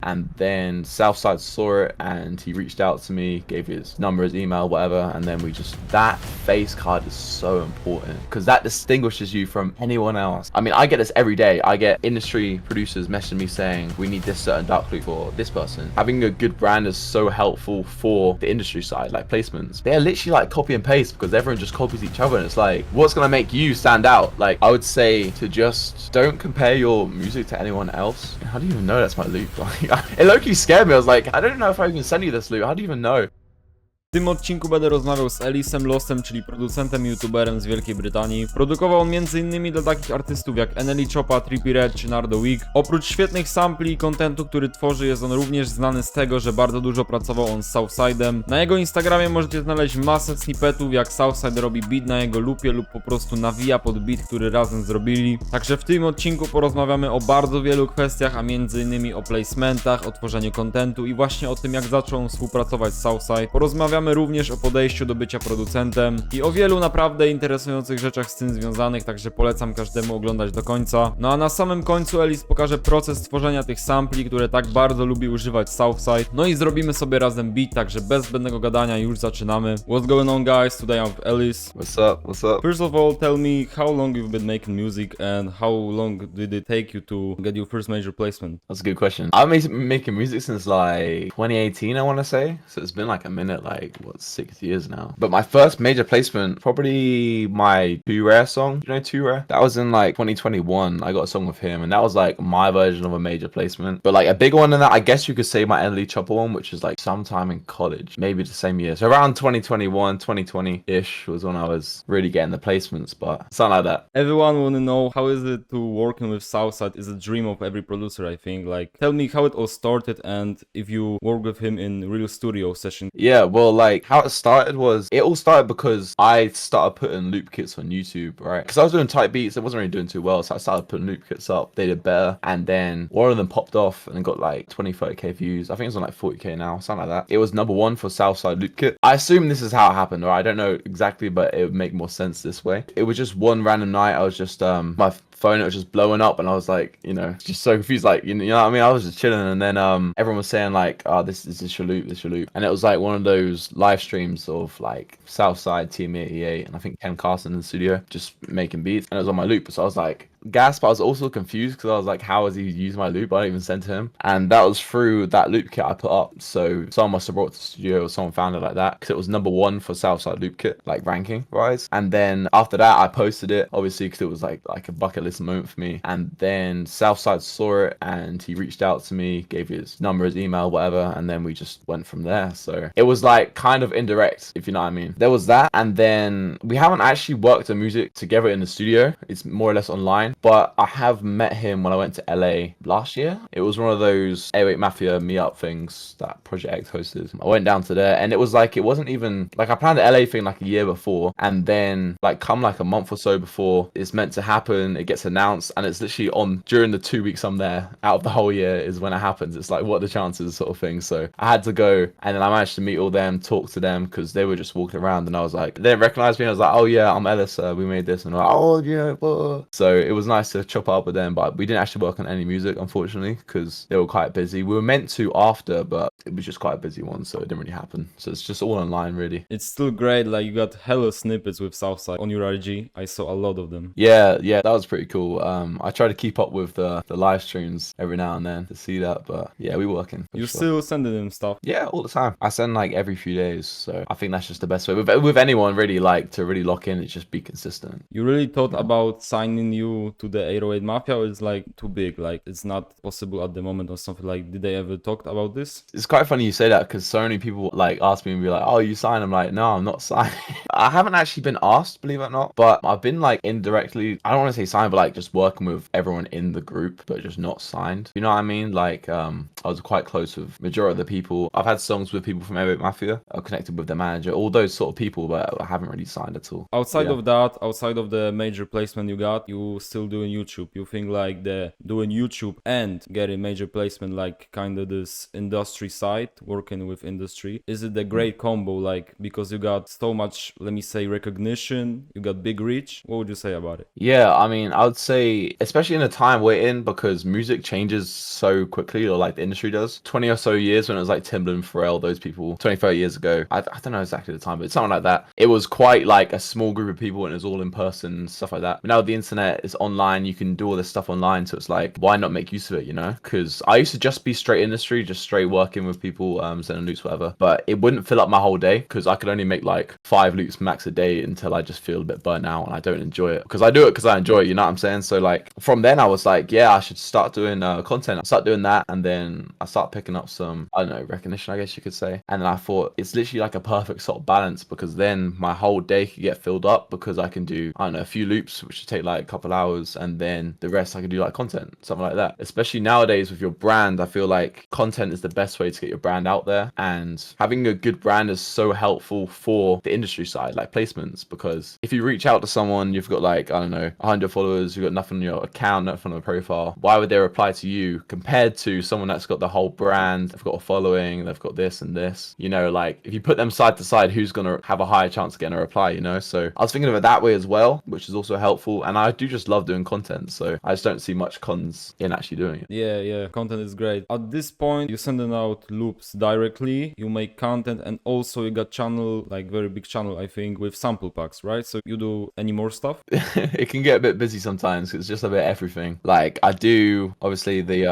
and then Southside saw it and he reached out to me, gave his number, his email, whatever, and then we just, that face card is so important because that distinguishes you from anyone else. I mean, I get this every day. I get industry producers messaging me saying we need this certain dark loop for this person. Having a good brand is so helpful for the industry side, like placements. They're literally like copy and paste because everyone just copies each other, and it's like, what's gonna make you stand out? Like, I would say to just don't compare your music to anyone else. How do you even know that's my loop? Like, it low-key scared me. I was like, I don't know if I can send you this loop. How do you even know? W tym odcinku będę rozmawiał z Ellisem Losem, czyli producentem i youtuberem z Wielkiej Brytanii. Produkował on m.in. dla takich artystów jak NLE Choppa, Red czy Nardo Week. Oprócz świetnych sampli i kontentu, który tworzy, jest on również znany z tego, że bardzo dużo pracował on z Southside'em. Na jego Instagramie możecie znaleźć masę snippetów, jak Southside robi beat na jego loopie lub po prostu nawija pod beat, który razem zrobili. Także w tym odcinku porozmawiamy o bardzo wielu kwestiach, a m.in. o placementach, o tworzeniu kontentu i właśnie o tym, jak zaczął on współpracować z Southside. Porozmawiamy również o podejściu do bycia producentem i o wielu naprawdę interesujących rzeczach z tym związanych, także polecam każdemu oglądać do końca. No a na samym końcu Ellis pokaże proces tworzenia tych sampli, które tak bardzo lubi używać Southside. No i zrobimy sobie razem beat, także bez zbędnego gadania już zaczynamy. What's going on, guys? Today I'm with Ellis. What's up? What's up? First of all, tell me how long you've been making music and how long did it take you to get your first major placement? That's a good question. I've been making music since like 2018, I want to say. So it's been like a minute, like what, 6 years now. But my first major placement, probably my Too Rare song. You know Too Rare? That was in like 2021. I got a song with him, and that was like my version of a major placement. But like a big one than that, I guess you could say my NLE Choppa one, which is like sometime in college, maybe the same year. So around 2021, 2020-ish was when I was really getting the placements, but something like that. Everyone wanna know how is it to working with Southside is a dream of every producer, I think. Like, tell me how it all started and if you work with him in real studio session. Yeah, well, like how it started was, it all started because I started putting loop kits on YouTube, right? Because I was doing tight beats, it wasn't really doing too well, so I started putting loop kits up. They did better, and then one of them popped off and got like 20-30k views. I think it's on like 40k now, something like that. It was #1 for Southside loop kit. I assume this is how it happened, or I don't know exactly, but it would make more sense this way. It was just one random night. I was just my phone, it was just blowing up, and I was like, you know, just so confused, like, you know what I mean? I was just chilling, and then everyone was saying like, oh, this is your loop, this is your loop. And it was like one of those live streams of like Southside, Team 88, and I think Ken Carson in the studio just making beats, and it was on my loop. So I was like, gasped. I was also confused because I was like, how has he used my loop? I didn't even send to him. And that was through that loop kit I put up. So someone must have brought it to the studio, or someone found it like that, because it was #1 for Southside loop kit, like ranking wise. And then after that, I posted it, obviously, because it was like a bucket list moment for me. And then Southside saw it and he reached out to me, gave his number, his email, whatever, and then we just went from there. So it was like kind of indirect, if you know what I mean. There was that, and then we haven't actually worked on music together in the studio. It's more or less online. But I have met him when I went to LA last year. It was one of those 808 Mafia meetup things that Project X hosted. I went down to there, and it was like, it wasn't even like, I planned the LA thing like a year before, and then like come like a month or so before it's meant to happen, it gets announced, and it's literally on during the 2 weeks I'm there out of the whole year is when it happens. It's like, what are the chances, sort of thing. So I had to go, and then I managed to meet all them, talk to them, because they were just walking around, and I was like, they didn't recognize me. I was like, oh yeah, I'm Ellis, we made this, and they're like, oh yeah, blah. So it was nice to chop up with them, but we didn't actually work on any music, unfortunately, because they were quite busy. We were meant to after, but it was just quite a busy one, so it didn't really happen. So it's just all online, really. It's still great, like you got hella snippets with Southside on your IG. I saw a lot of them. Yeah, that was pretty cool. I try to keep up with the live streams every now and then to see that, but yeah, we're working. You still sending them stuff? Yeah, all the time. I send like every few days, so I think that's just the best way with anyone, really, like to really lock in. It's just be consistent. You really thought about signing you to the 808 Mafia, or it's like too big, like it's not possible at the moment or something? Like, did they ever talk about this? It's quite funny you say that, because so many people like ask me and be like, oh, you signed? I'm like, no, I'm not signed. I haven't actually been asked, believe it or not, but I've been like indirectly, I don't want to say signed, but like just working with everyone in the group, but just not signed. You know what I mean? Like I was quite close with majority of the people. I've had songs with people from 808 Mafia. I connected with the manager, all those sort of people, but I haven't really signed at all. Outside of that, outside of the major placement you got, you still doing YouTube. You think like the doing YouTube and getting major placement, like kind of this industry side, working with industry, is it a great combo? Like, because you got so much, let me say, recognition, you got big reach. What would you say about it? Yeah, I mean, I would say, especially in the time we're in, because music changes so quickly, or like the industry does. 20 or so years when it was like Timbaland, Pharrell, those people, 20, 30 years ago. I don't know exactly the time, but it's something like that. It was quite like a small group of people and it was all in person, stuff like that. But now the internet is online, you can do all this stuff online. So it's like, why not make use of it, you know? Because I used to just be straight industry, just straight working with people, sending loops, whatever. But it wouldn't fill up my whole day because I could only make like 5 loops max a day until I just feel a bit burnt out and I don't enjoy it. Because I do it because I enjoy it, you know what I'm saying? So like from then I was like, yeah, I should start doing content. I start doing that and then I start picking up some, I don't know, recognition, I guess you could say. And then I thought it's literally like a perfect sort of balance because then my whole day could get filled up because I can do, I don't know, a few loops, which would take like a couple hours, and then the rest I can do like content, something like that. Especially nowadays with your brand, I feel like content is the best way to get your brand out there, and having a good brand is so helpful for the industry side, like placements, because if you reach out to someone, you've got like, I don't know, 100 followers, you've got nothing on your account, nothing on the profile, why would they reply to you compared to someone that's got the whole brand, they've got a following, they've got this and this, you know, like if you put them side to side, who's going to have a higher chance of getting a reply, you know? So I was thinking of it that way as well, which is also helpful, and I do just love doing content, so I just don't see much cons in actually doing it. Yeah, content is great. At this point, you're sending out loops directly, you make content, and also you got channel, like very big channel, I think, with sample packs, right? So you do any more stuff? It can get a bit busy sometimes. It's just a bit everything. Like I do obviously the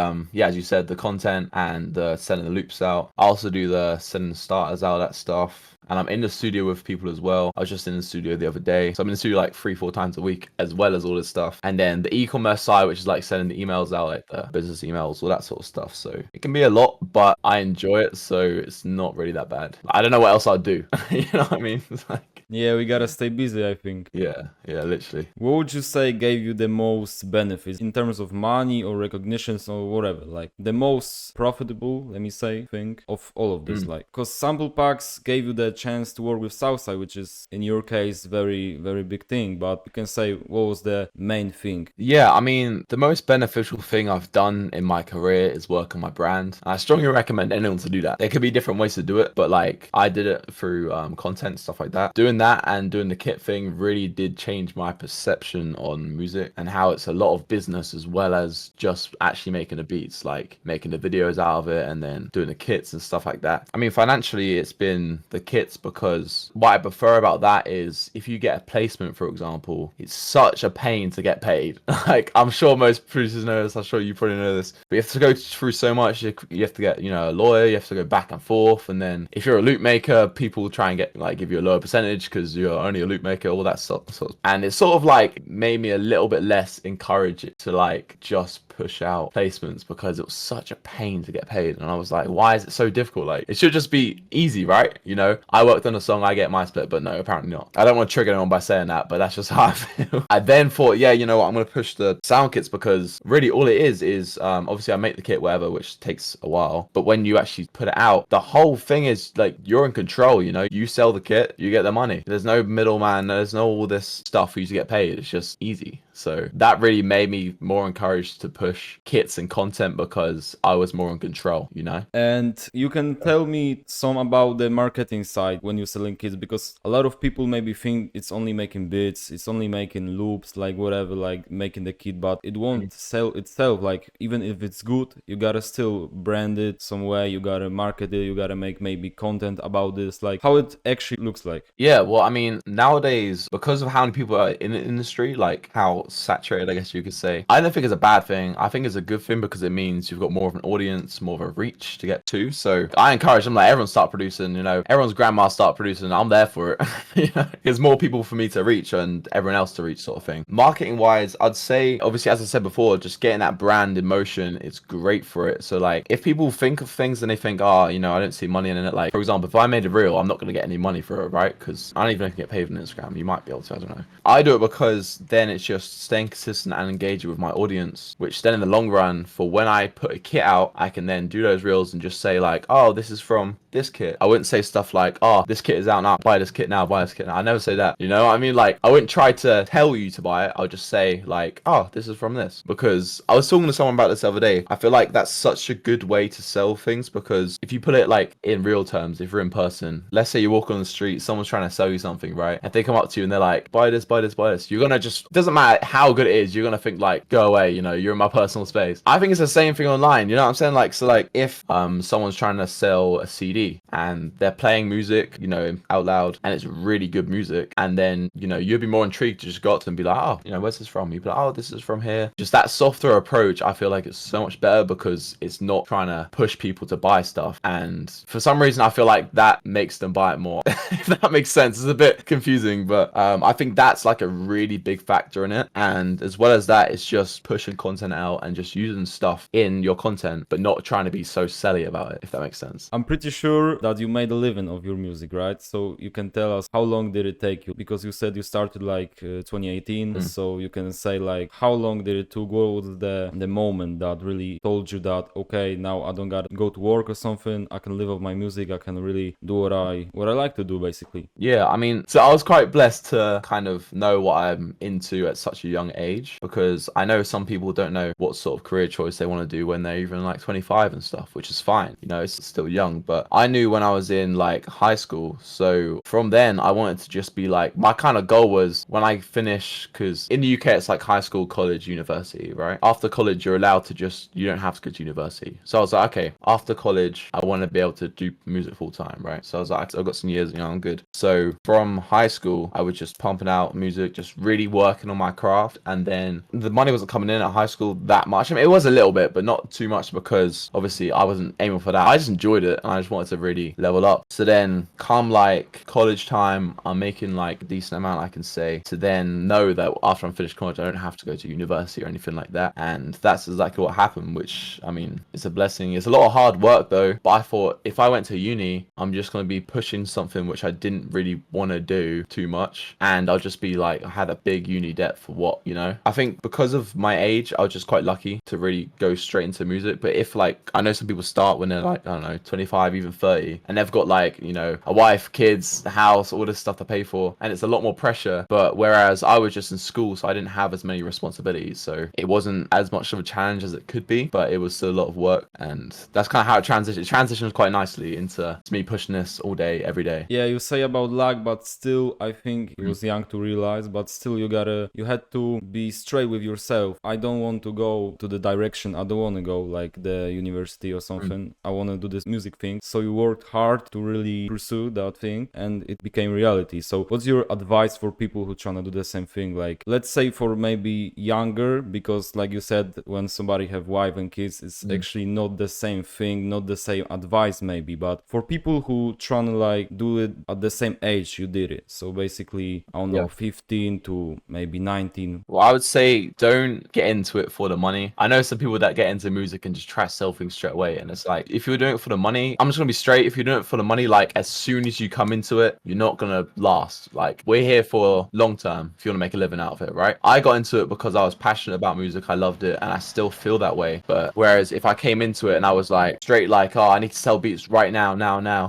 as you said, the content and sending the loops out. I also do the sending the starters out, that stuff. And I'm in the studio with people as well. I was just in the studio the other day. So I'm in the studio like 3-4 times a week, as well as all this stuff. And then the e-commerce side, which is like sending the emails out, like the business emails, all that sort of stuff. So it can be a lot, but I enjoy it. So it's not really that bad. I don't know what else I'd do. You know what I mean? It's like, Yeah, we gotta stay busy, I think. yeah, literally. What would you say gave you the most benefits in terms of money or recognitions or whatever? Like the most profitable, let me say, thing of all of this. Like, because sample packs gave you the chance to work with Southside, which is in your case very, very big thing. But you can say, what was the main thing? Yeah, I mean, the most beneficial thing I've done in my career is work on my brand. I strongly recommend anyone to do that. There could be different ways to do it, but like I did it through content, stuff like that. Doing that and doing the kit thing really did change my perception on music and how it's a lot of business as well as just actually making the beats, like making the videos out of it and then doing the kits and stuff like that. I mean, financially, it's been the kits because what I prefer about that is if you get a placement, for example, it's such a pain to get paid. Like, I'm sure most producers know this. I'm sure you probably know this. But you have to go through so much. You have to get, you know, a lawyer. You have to go back and forth. And then if you're a loop maker, people try and give you a lower percentage because you're only a loop maker, all that sort of. And it's sort of like made me a little bit less encouraged to like just push out placements because it was such a pain to get paid. And I was like, why is it so difficult? Like, it should just be easy, right? You know, I worked on a song, I get my split, but no, apparently not. I don't want to trigger anyone by saying that, but that's just how I feel. I then thought, yeah, you know what, I'm going to push the sound kits because really all it is obviously I make the kit, whatever, which takes a while. But when you actually put it out, the whole thing is like, you're in control, you know, you sell the kit, you get the money. There's no middleman, there's no all this stuff for you to get paid. It's just easy. So that really made me more encouraged to push kits and content because I was more in control, you know? And you can tell me some about the marketing side when you're selling kits, because a lot of people maybe think it's only making beats, it's only making loops, like whatever, like making the kit, but it won't sell itself. Like even if it's good, you gotta still brand it some way, you gotta market it, you gotta make maybe content about this, like how it actually looks like. Yeah, well, I mean, nowadays, because of how many people are in the industry, like how saturated, I guess you could say, I don't think it's a bad thing. I think it's a good thing because it means you've got more of an audience, more of a reach to get to. So I encourage them, like, everyone start producing, you know, everyone's grandma start producing. I'm there for it. You know, there's more people for me to reach and everyone else to reach, sort of thing. Marketing wise, I'd say, obviously, as I said before, just getting that brand in motion, it's great for it. So like, if people think of things and they think, oh, you know, I don't see money in it. Like, for example, if I made a reel, I'm not going to get any money for it, right? Because I don't even know if I can get paid on Instagram. You might be able to, I don't know. I do it because then it's just staying consistent and engaging with my audience, which then in the long run, for when I put a kit out, I can then do those reels and just say like, oh, this is from this kit. I wouldn't say stuff like, oh, this kit is out now, buy this kit now, buy this kit now. I never say that. You know what I mean? Like, I wouldn't try to tell you to buy it. I'll just say like, oh, this is from this. Because I was talking to someone about this the other day. I feel like that's such a good way to sell things, because if you put it like in real terms, if you're in person, let's say you walk on the street, someone's trying to sell you something, right? If they come up to you and they're like, buy this, buy this, buy this, you're gonna just, doesn't matter how good it is, you're gonna think like, go away, you know, you're in my personal space. I think it's the same thing online, you know what I'm saying? Like, so like if someone's trying to sell a CD and they're playing music, you know, out loud, and it's really good music, and then, you know, you'd be more intrigued to just go up to them and be like, oh, you know, where's this from? You'd be like, oh, this is from here. Just that softer approach, I feel like it's so much better, because it's not trying to push people to buy stuff. And for some reason, I feel like that makes them buy it more. If that makes sense. It's a bit confusing, but I think that's like a really big factor in it. And as well as that, it's just pushing content out and just using stuff in your content, but not trying to be so selly about it, if that makes sense. I'm pretty sure that you made a living of your music, right? So you can tell us how long did it take you? Because you said you started like 2018, so you can say like how long did it took? What was the moment that really told you that, okay, now I don't gotta go to work or something, I can live off my music, I can really do what I like to do, basically? Yeah, I mean, so I was quite blessed to kind of know what I'm into at such a young age, because I know some people don't know what sort of career choice they want to do when they're even like 25 and stuff, which is fine, you know, it's still young. But I knew when I was in like high school, so from then I wanted to just be like, my kind of goal was when I finish, because in the UK it's like high school, college, university, right? After college you're allowed to just, you don't have to go to university. So I was like, okay, after college I want to be able to do music full time, right? So I was like, I've got some years, you know, I'm good. So from high school I was just pumping out music, just really working on my craft, and then the money wasn't coming in at high school that much. I mean, it was a little bit, but not too much, because obviously I wasn't aiming for that. I just enjoyed it and I just wanted to really level up. So then come like college time, I'm making like a decent amount, I can say, to then know that after I'm finished college I don't have to go to university or anything like that. And that's exactly what happened, which, I mean, it's a blessing. It's a lot of hard work though, but I thought if I went to uni, I'm just going to be pushing something which I didn't really want to do too much, and I'll just be like, I had a big uni debt for what, you know? I think because of my age, I was just quite lucky to really go straight into music. But if like, I know some people start when they're like, I don't know, 25, even 30, and they've got like, you know, a wife, kids, a house, all this stuff to pay for, and it's a lot more pressure. But whereas I was just in school, so I didn't have as many responsibilities, so it wasn't as much of a challenge as it could be, but it was still a lot of work. And that's kind of how it transitioned. It transitioned quite nicely into me pushing this all day, every day. Yeah, you say about luck, but still I think it was young to realize, but still you had to be straight with yourself. I don't want to go to the direction, I don't want to go like the university or something. I want to do this music thing. So you worked hard to really pursue that thing, and it became reality. So what's your advice for people who trying to do the same thing? Like, let's say for maybe younger, because like you said, when somebody have wife and kids, it's actually not the same thing, not the same advice maybe, but for people who trying to like do it at the same age you did it, so basically I don't know, 15 to maybe 19. Well, I would say don't get into it for the money. I know some people that get into music and just try to sell things straight away, and it's like, if you're doing it for the money, I'm just gonna be straight, if you're doing it for the money, like as soon as you come into it, you're not gonna last. Like, we're here for long term if you want to make a living out of it, right? I got into it because I was passionate about music, I loved it, and I still feel that way. But whereas if I came into it and I was like straight like, oh, I need to sell beats right now,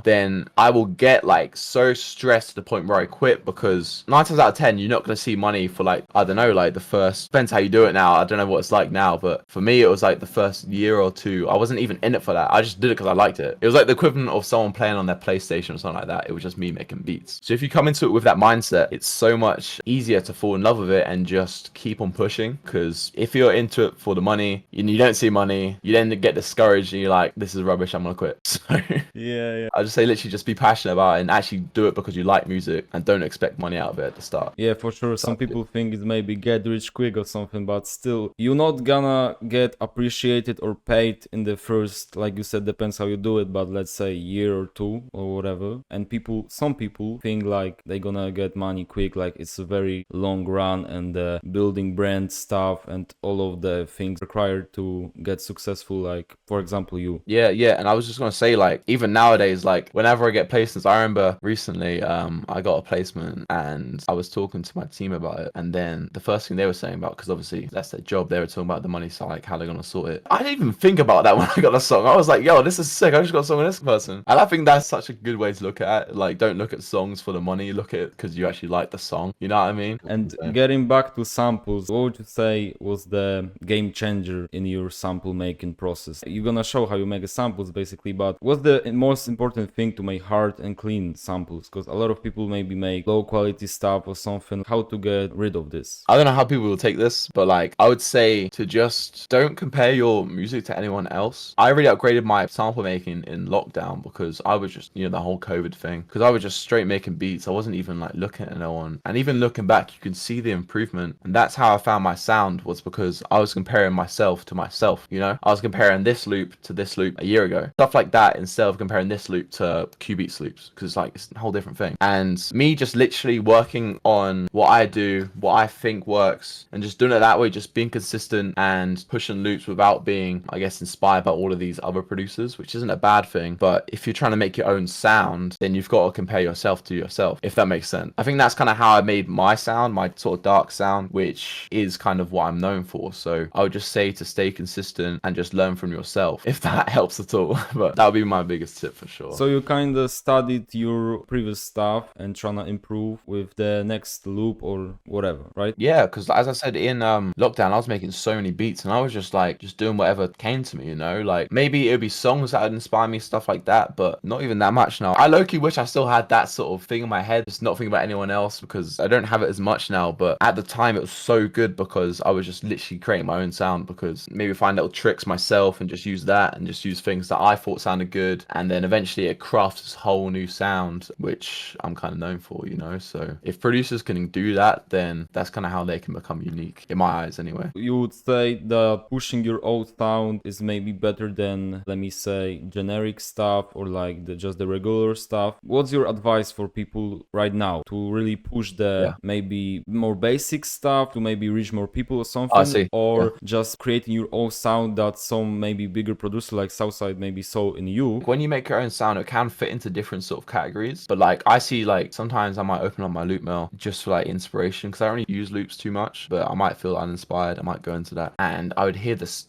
then I will get like so stressed to the point where I quit, because 9 times out of 10 you're not going to see money for like, I don't know, like the first, depends how you do it now, I don't know what it's like now, but for me it was like the first year or two I wasn't even in it for that. I just did it because I liked it. It was like the equivalent of someone playing on their PlayStation or something like that. It was just me making beats. So if you come into it with that mindset, it's so much easier to fall in love with it and just keep on pushing. Because if you're into it for the money and you don't see money, you then get discouraged and you're like, this is rubbish, I'm gonna quit. So yeah, I just say literally just be passionate about it and actually do it because you like music, and don't expect money out of it at the start. yeah, for sure. Some people think it's maybe get rich quick or something, but still you're not gonna get appreciated or paid in the first, like you said, depends how you do it, but let's say year or two or whatever. And some people think like they're gonna get money quick, like it's a very long run, and building brand stuff and all of the things required to get successful, like for example you. Yeah, and I was just gonna say, like, even nowadays, like whenever I get placements, I remember recently I got a placement and I was talking to my team about it, and then the first thing they were saying about, because obviously that's their job, they were talking about the money side, like how they're gonna sort it. I didn't even think about that when I got the song. I was like, yo, this is sick, I just got a song on this, person. And I think that's such a good way to look at it. Like, don't look at songs for the money, look at it because you actually like the song. You know what I mean? And getting back to samples, what would you say was the game changer in your sample making process? You're gonna show how you make the samples basically, but what's the most important thing to make hard and clean samples? Because a lot of people maybe make low quality stuff or something. How to get rid of this? I don't know how people will take this, but like, I would say to just don't compare your music to anyone else. I really upgraded my sample making in lockdown because I was just, the whole COVID thing, because I was just straight making beats. I wasn't even like looking at no one. And even looking back, you can see the improvement. And that's how I found my sound, was because I was comparing myself to myself, I was comparing this loop to this loop a year ago. Stuff like that, instead of comparing this loop to Q-Beats loops, because it's a whole different thing. And me just literally working on what I do, what I think works, and just doing it that way, just being consistent and pushing loops without being, I guess, inspired by all of these other producers, which isn't a bad thing. But if you're trying to make your own sound, then you've got to compare yourself to yourself, if that makes sense. I think that's kind of how I made my sound, my sort of dark sound, which is kind of what I'm known for. So I would just say to stay consistent and just learn from yourself, if that helps at all. But that would be my biggest tip for sure. So you kind of studied your previous stuff and trying to improve with the next loop or whatever, right? Yeah, because as I said, in lockdown, I was making so many beats and I was just doing whatever came to me, like maybe it would be songs that would inspire me, stuff like that, but not even that much now. I low-key wish I still had that sort of thing in my head, just not thinking about anyone else, because I don't have it as much now. But at the time it was so good because I was just literally creating my own sound, because maybe find little tricks myself and just use that and just use things that I thought sounded good, and then eventually it crafts this whole new sound which I'm kind of known for, so if producers can do that, then that's kind of how they can become unique, in my eyes anyway. You would say that pushing your own sound is maybe better than, let me say, generic stuff or like just the regular stuff. What's your advice for people right now to really push the maybe more basic stuff to maybe reach more people or something, or just creating your own sound that some maybe bigger producer like Southside maybe saw in you? When you make your own sound, it can fit into different sort of categories, but like I see, like sometimes I might open up my loop mail just for like inspiration, because I don't really use loops too much, but I might feel uninspired, I might go into that, and I would hear this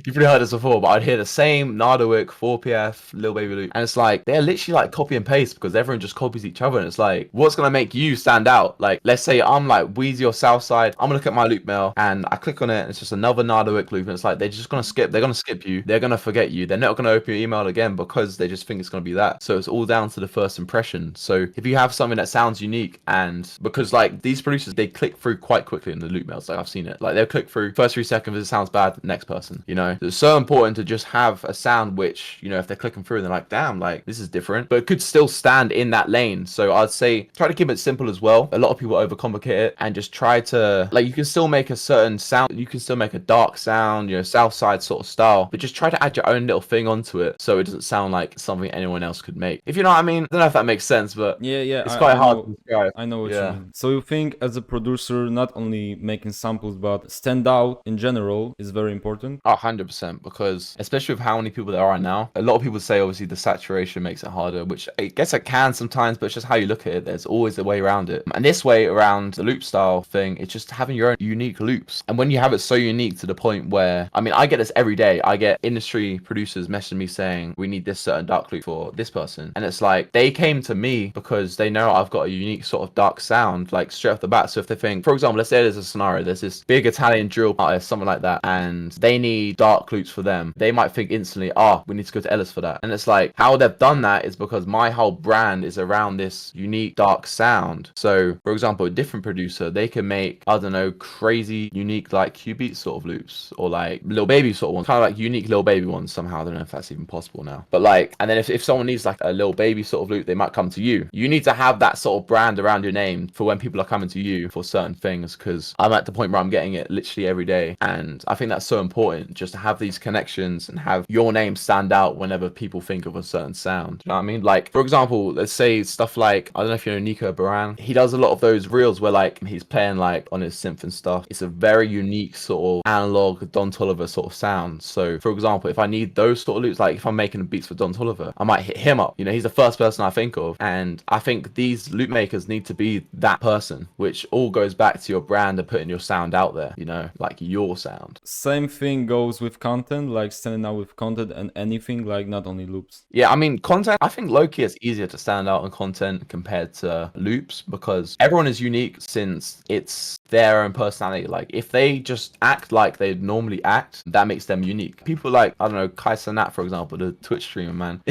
you've probably heard this before, but I'd hear the same Nardowick, 4PF, Lil Baby loop, and it's like they're literally like copy and paste, because everyone just copies each other, and it's like, what's gonna make you stand out? Like, let's say I'm like Wheezy or Southside, I'm gonna look at my loop mail and I click on it and it's just another Nardowick loop, and it's like they're gonna skip you, they're gonna forget you, they're not gonna open your email again because they just think it's gonna be that. So it's all down to the first impression. So if you have something that sounds unique, and because like these producers, they click through quite quickly in the loop mails, like I've seen it, like they'll click through first 3 seconds, if it sounds bad, next person, it's so important to just have a sound which, if they're clicking through and they're like, damn, like this is different, but it could still stand in that lane. So I'd say try to keep it simple as well. A lot of people overcomplicate it, and just try to, like, you can still make a certain sound, you can still make a dark sound, Southside sort of style, but just try to add your own little thing onto it so it doesn't sound like something anyone else could make, if you know what I mean. I don't know if that makes sense, but yeah, it's quite hard to describe. I know what you mean. So you think as a producer, not only making samples, but stand out in general is very important? 100%, because especially with how many people there are now, a lot of people say obviously the saturation makes it harder, which I guess it can sometimes, but it's just how you look at it. There's always a way around it, and this way around the loop style thing, it's just having your own unique loops. And when you have it so unique to the point where, I mean, I get this every day, I get industry producers messaging me saying we need this certain dark loop for this person, and it's like they came to me because they know I've got a unique sort of dark sound, like straight off the bat. So if they think, for example, let's say there's a scenario, there's this big Italian drill artist, something like that, and they need dark loops for them, they might think instantly, we need to go to Ellis for that. And it's like, how they've done that is because my whole brand is around this unique dark sound. So for example, a different producer, they can make, I don't know, crazy unique like Q-Beat sort of loops, or like Lil Baby sort of ones, kind of like unique Lil Baby ones somehow. I don't know if that's even possible now, but like, and then if someone needs like a Lil Baby sort of loop, they might come to you. You need to have that sort of brand around your name for when people are coming to you for certain things, because I'm at the point where I'm getting it literally every day, and I think that's so important, just to have these connections and have your name stand out whenever people think of a certain sound. You know what I mean? Like, for example, let's say stuff like, I don't know if you know Nico Baran, he does a lot of those reels where like he's playing like on his synth and stuff. It's a very unique sort of analog Don Toliver sort of sound. So for example, if I need those sort of loops, like if I'm making beats for Don Toliver, I might hit him up. He's the first person I think of, and I think these loop makers need to be that person, which all goes back to your brand and putting your sound out there, like your sound. Same thing goes goes with content, like standing out with content and anything, like not only loops? Yeah, I mean, content, I think low-key it's easier to stand out on content compared to loops because everyone is unique since it's their own personality. Like, if they just act like they normally act, that makes them unique. People like, I don't know, Kai Cenat, for example, the Twitch streamer, man.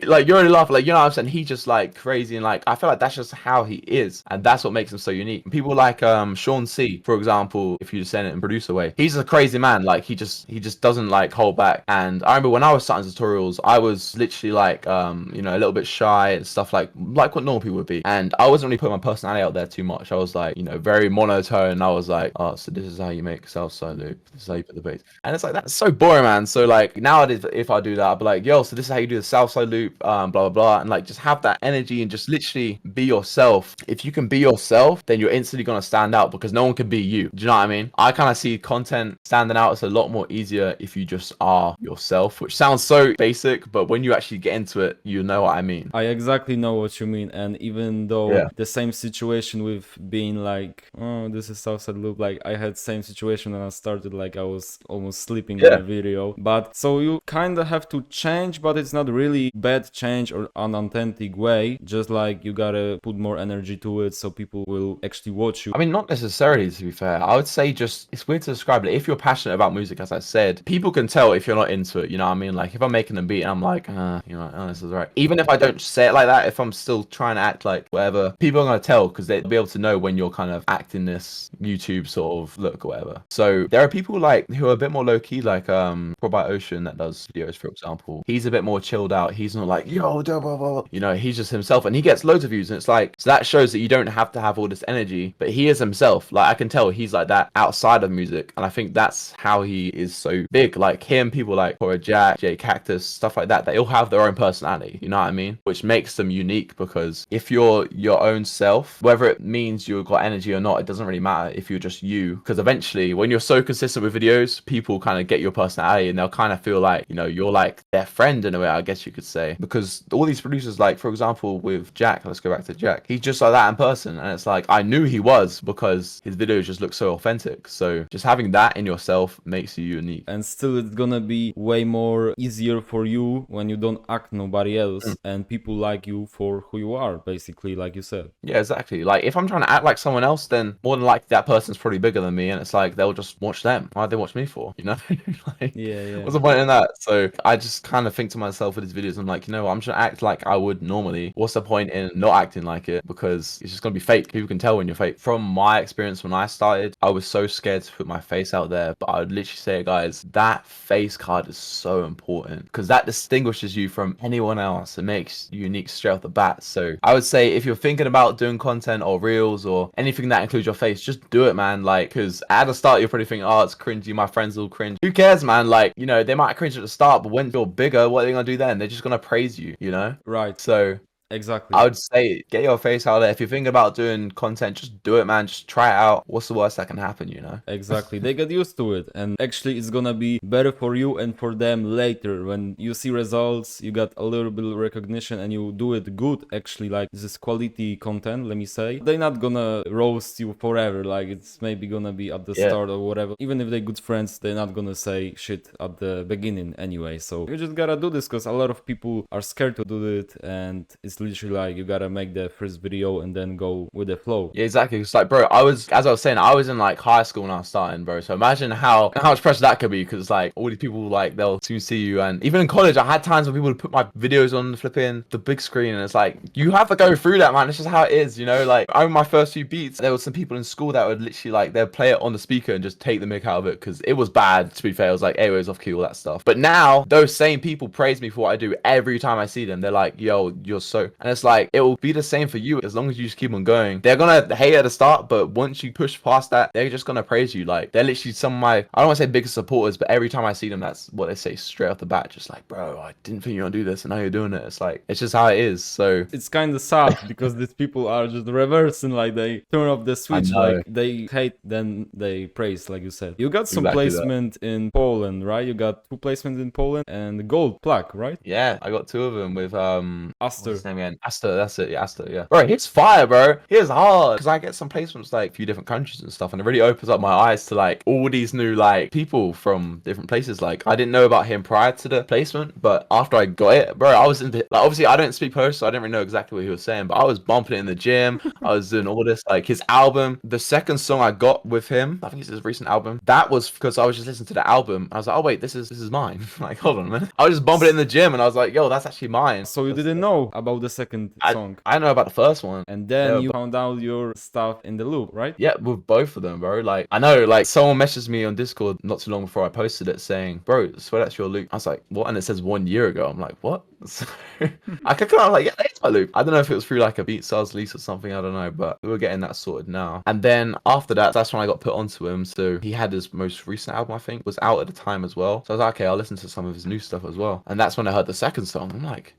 like you already laugh, like, you know what I'm saying? He just like crazy and like, I feel like that's just how he is. And that's what makes him so unique. People like Sean C, for example, if you just send it in producer way, he's a crazy man. Like, he just doesn't like hold back. And I remember when I was starting tutorials, I was literally like, you know, a little bit shy and stuff like what normal people would be. And I wasn't really putting my personality out there too much. I was like, you know, very monotone. I was like, oh, so this is how you make Southside loop. This is how you put the bass. And it's like, that's so boring, man. So like nowadays, if I do that, I'll be like, yo, so this is how you do the Southside loop, blah, blah, blah. And like, just have that energy and just literally be yourself. If you can be yourself, then you're instantly going to stand out because no one can be you. Do you know what I mean? I kind of see content standing out as a lot more easier if you just are yourself, which sounds so basic, but when you actually get into it, you know what I mean. I exactly know what you mean, and even though the same situation with being like, oh, this is Southside loop, like I had same situation when I started, like I was almost sleeping in the video. But so you kind of have to change, but it's not really bad change or an authentic way, just like you gotta put more energy to it so people will actually watch you. I mean, not necessarily, to be fair. I would say just, it's weird to describe it. If you're passionate about music, as I said, people can tell if you're not into it, you know what I mean? Like, if I'm making a beat and I'm like, you know, oh, this is right. Even if I don't say it like that, if I'm still trying to act like whatever, people are going to tell because they'll be able to know when you're kind of acting this YouTube sort of look or whatever. So there are people like who are a bit more low-key, like Probably Ocean that does videos, for example. He's a bit more chilled out. He's not like, yo, blah, blah, blah. You know, he's just himself and he gets loads of views. And it's like, so that shows that you don't have to have all this energy, but he is himself. Like, I can tell he's like that outside of music. And I think that's how he is so big. Like him, people like Cora Jack, Jay Cactus, stuff like that, they all have their own personality. You know what I mean? Which makes them unique because if you're your own self, whether it means you've got energy or not, it doesn't really matter if you're just you. Because eventually, when you're so consistent with videos, people kind of get your personality and they'll kind of feel like, you know, you're like their friend in a way, I guess you could say. Because all these producers, like, for example, with Jack, let's go back to Jack, he's just like that in person. And it's like, I knew he was because his videos just look so authentic. So just having that in yourself makes you unique. And still, it's gonna be way more easier for you when you don't act nobody else and people like you for who you are, basically, like you said. Yeah, exactly. Like, if I'm trying to act like someone else, then more than likely that person's probably bigger than me, and it's like they'll just watch them. Why'd they watch me for? You know? Like, yeah. what's the point in that? So I just kind of think to myself with these videos, I'm like, you know what? I'm trying to act like I would normally. What's the point in not acting like it? Because it's just gonna be fake. People can tell when you're fake. From my experience when I started, I was so scared to put my face out there, but I would literally say, guys, that face card is so important because that distinguishes you from anyone else. It makes you unique straight off the bat. So I would say if you're thinking about doing content or reels or anything that includes your face, just do it, man. Like, because at the start you're probably thinking, oh, it's cringy, my friends will cringe. Who cares, man? Like, you know, they might cringe at the start, but when you're bigger, what are they gonna do then? They're just gonna praise you, you know? Right. So Exactly. I would say get your face out there. If you're thinking about doing content, just do it, man. Just try it out. What's the worst that can happen, you know? Exactly. They get used to it. And actually, it's gonna be better for you and for them later. When you see results, you got a little bit of recognition and you do it good, actually. Like, this is quality content, let me say. They're not gonna roast you forever. Like, it's maybe gonna be at the start or whatever. Even if they're good friends, they're not gonna say shit at the beginning anyway. So you just gotta do this because a lot of people are scared to do it. And it's literally like you gotta make the first video and then go with the flow. Yeah, exactly. It's like, bro, as I was saying, I was in like high school when I was starting, bro. So imagine how much pressure that could be, because like all these people, like, they'll soon see you. And even in college, I had times when people would put my videos on the big screen, and it's like, you have to go through that, man. It's just how it is, you know? Like, I remember my first few beats, there was some people in school that would literally, like, they'd play it on the speaker and just take the mic out of it because it was bad, to be fair. It was like, hey, it was off key, all that stuff. But now those same people praise me for what I do every time I see them. They're like, yo, you're so, and it's like, it will be the same for you as long as you just keep on going. They're gonna hate at the start, but once you push past that, they're just gonna praise you. Like, they're literally some of my, I don't want to say biggest supporters, but every time I see them, that's what they say straight off the bat. Just like, bro, I didn't think you were gonna do this, and now you're doing it. It's like, it's just how it is. So it's kind of sad because these people are just reversing, like they turn off the switch, like they hate, then they praise, like you said. You got some placement in Poland, right? You got 2 placements in Poland and gold plaque, right? Yeah, I got 2 of them with Aster. man. That's it. Yeah, yeah. Bro, he's fire, bro. He's hard. Because I get some placements like a few different countries and stuff, and it really opens up my eyes to like all these new like people from different places. Like I didn't know about him prior to the placement, but after I got it, bro, I was into like obviously I don't speak Polish, so I didn't really know exactly what he was saying, but I was bumping it in the gym. I was doing all this, like his album. The second song I got with him, I think it's his recent album. That was because I was just listening to the album. I was like, oh wait, this is mine. Like, hold on a minute. I was just bumping it in the gym, and I was like, yo, that's actually mine. So you didn't know about the second song, I know about the first one. and then Yeah, you found out your stuff in the loop, right? Yeah, with both of them, bro. Like, I know, like, someone messaged me on Discord not too long before I posted it saying, bro, I swear that's your loop. I was like, what? And it says 1 year ago. I'm like, what? So, I clicked on it, I was like, yeah, that's my loop. I don't know if it was through like a beat sales lease or something, I don't know, but we were getting that sorted now. And then after that, that's when I got put onto him. So he had his most recent album, I think, was out at the time as well. So I was like, okay, I'll listen to some of his new stuff as well. And that's when I heard the second song. I'm like,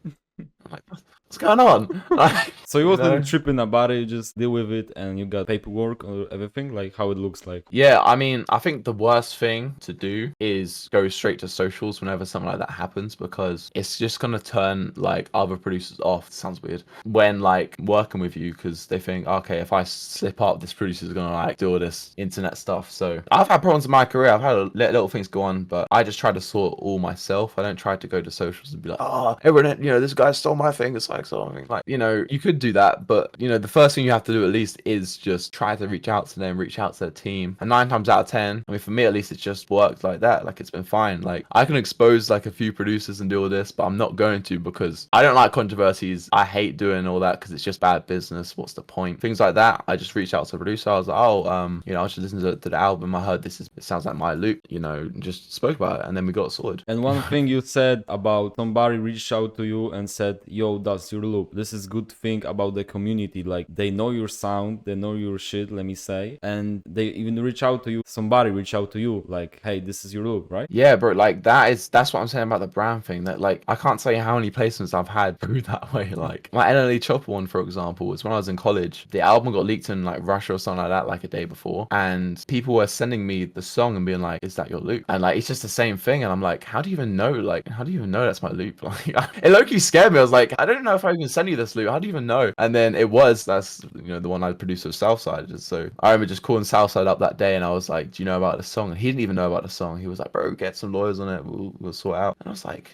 what's going on? Like, So you wasn't tripping about it, you just deal with it, and you got paperwork or everything, like how it looks like. yeah, I mean, I think the worst thing to do is go straight to socials whenever something like that happens, because it's just gonna turn like other producers off. Sounds weird when like working with you, because they think, okay, if I slip up, this producer's gonna like do all this internet stuff. So I've had problems in my career. I've had little things go on, but I just try to sort all myself. I don't try to go to socials and be like, oh, everyone, you know, this guy stole my thing. It's like something like, you know, you could do that, but you know, the first thing you have to do at least is just try to reach out to them, reach out to their team. And 9 times out of 10, I mean, for me at least, it's just worked like that. Like it's been fine. Like I can expose like a few producers and do all this, but I'm not going to, because I don't like controversies. I hate doing all that because it's just bad business. What's the point? Things like that. I just reached out to a producer. I was like, oh, you know, I should listen to the album. I heard it sounds like my loop, you know, just spoke about it, and then we got it sorted. And one thing you said about somebody reached out to you and said, yo, that's your loop. This is good thing about the community. Like they know your sound, they know your shit, let me say. And they even reach out to you. Somebody reach out to you like, hey, this is your loop, right? Yeah, bro, like that's what I'm saying about the brand thing. That like I can't tell you how many placements I've had through that way. Like my NLE Choppa one, for example, was when I was in college. The album got leaked in like Russia or something like that, like a day before, and people were sending me the song and being like, is that your loop? And like it's just the same thing, and I'm like, how do you even know? Like, how do you even know that's my loop? Like it low-key scared me. I was like, I don't know if I can send you this loop. How do you even know? And then that's you know the one I produced with Southside. So I remember just calling Southside up that day, and I was like, do you know about the song? And he didn't even know about the song. He was like, bro, get some lawyers on it, we'll sort it out. And I was like,